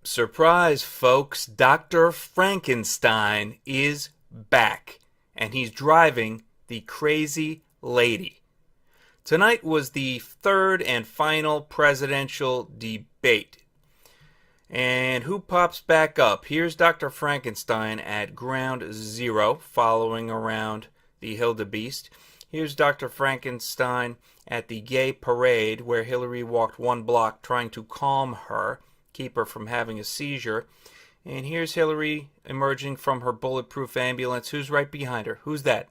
Surprise, folks. Dr. Frankenstein is back, and he's driving the crazy lady. Tonight was the third and final presidential debate. And who pops back up? Here's Dr. Frankenstein at ground zero, following around the Hildebeest. Here's Dr. Frankenstein at the gay parade where Hillary walked one block trying to calm her, keep her from having a seizure. And here's Hillary emerging from her bulletproof ambulance. Who's right behind her? Who's that?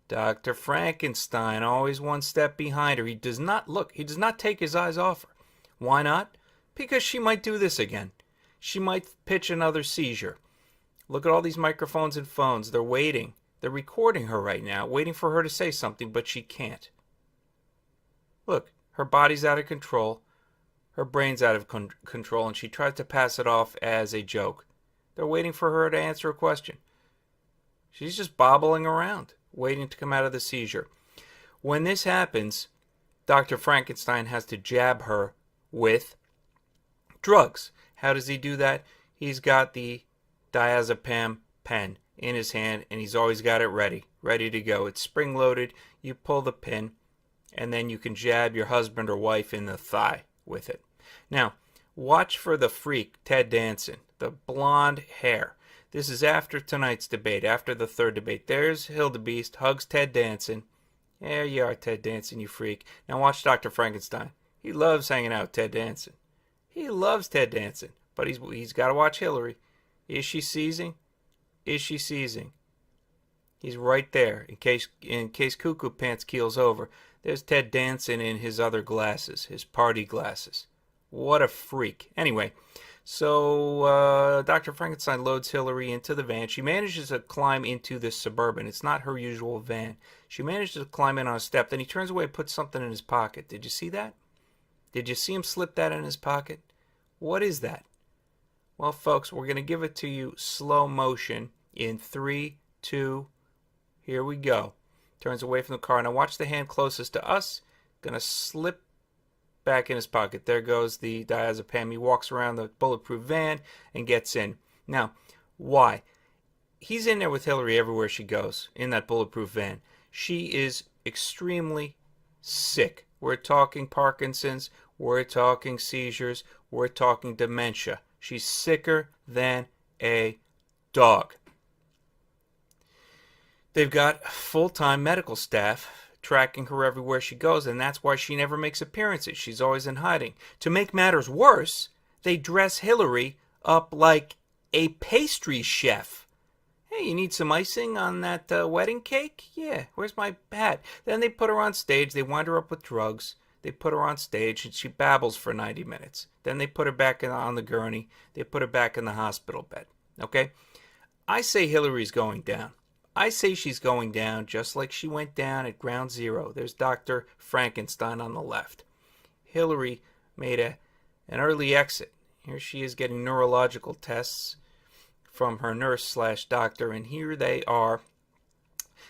Dr. Frankenstein, always one step behind her. He does not take his eyes off her. Why not? Because she might do this again. She might pitch another seizure. Look at all these microphones and phones. They're waiting. They're recording her right now, waiting for her to say something, but she can't. Look, her body's out of control. Her brain's out of control, and she tries to pass it off as a joke. They're waiting for her to answer a question. She's just bobbling around, waiting to come out of the seizure. When this happens, Dr. Frankenstein has to jab her with drugs. How does he do that? He's got the diazepam pen in his hand, and he's always got it ready to go. It's spring-loaded. You pull the pin, and then you can jab your husband or wife in the thigh with it. Now, watch for the freak, Ted Danson, the blonde hair. This is after tonight's debate, after the third debate. There's Hildebeest, hugs Ted Danson. There you are, Ted Danson, you freak. Now watch Dr. Frankenstein. He loves hanging out with Ted Danson. He loves Ted Danson, but he's got to watch Hillary. Is she seizing? Is she seizing? He's right there in case Cuckoo Pants keels over. There's Ted Danson in his other glasses, his party glasses. What a freak. Anyway, so Dr. Frankenstein loads Hillary into the van. She manages to climb into this Suburban. It's not her usual van. She manages to climb in on a step. Then he turns away and puts something in his pocket. Did you see that? Did you see him slip that in his pocket? What is that? Well, folks, we're going to give it to you slow motion in 3, 2, here we go. Turns away from the car. Now watch the hand closest to us. Going to slip back in his pocket. There goes the diazepam. He walks around the bulletproof van and gets in. Now, why? He's in there with Hillary everywhere she goes, in that bulletproof van. She is extremely sick. We're talking Parkinson's. We're talking seizures. We're talking dementia. She's sicker than a dog. They've got full-time medical staff tracking her everywhere she goes, and that's why she never makes appearances. She's always in hiding. To make matters worse, they dress Hillary up like a pastry chef. Hey, you need some icing on that wedding cake? Yeah, where's my hat? Then they put her on stage. They wind her up with drugs. They put her on stage, and she babbles for 90 minutes. Then they put her back on the gurney. They put her back in the hospital bed. Okay? I say Hillary's going down. I say she's going down just like she went down at ground zero. There's Dr. Frankenstein on the left. Hillary made an early exit. Here she is getting neurological tests from her nurse/doctor, and here they are.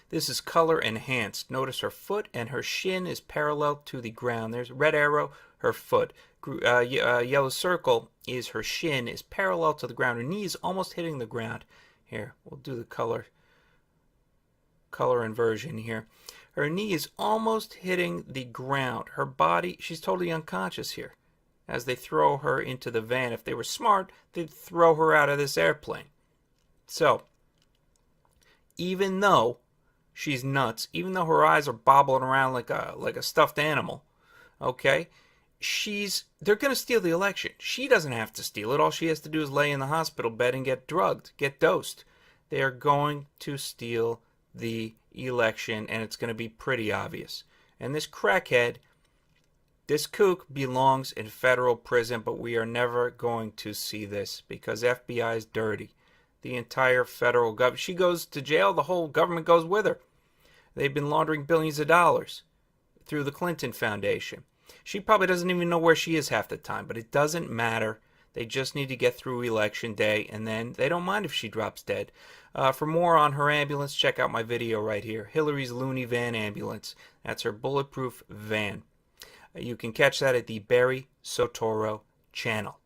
This is color enhanced. Notice her foot and her shin is parallel to the ground. There's a red arrow, her foot. Yellow circle is her shin is parallel to the ground. Her knee is almost hitting the ground. Here, we'll do the color inversion here. Her knee is almost hitting the ground. Her body, she's totally unconscious here as they throw her into the van. If they were smart, they'd throw her out of this airplane. So, even though she's nuts, even though her eyes are bobbling around like a stuffed animal, okay, they're going to steal the election. She doesn't have to steal it. All she has to do is lay in the hospital bed and get drugged, get dosed. They are going to steal the election, and it's going to be pretty obvious. And this crackhead, this kook, belongs in federal prison, but we are never going to see this because FBI is dirty. The entire federal government, she goes to jail, the whole government goes with her. They've been laundering billions of dollars through the Clinton Foundation. She probably doesn't even know where she is half the time, but it doesn't matter. They just need to get through Election Day, and then they don't mind if she drops dead. For more on her ambulance, check out my video right here. Hillary's Looney Van Ambulance. That's her bulletproof van. You can catch that at the Barry Sotoro channel.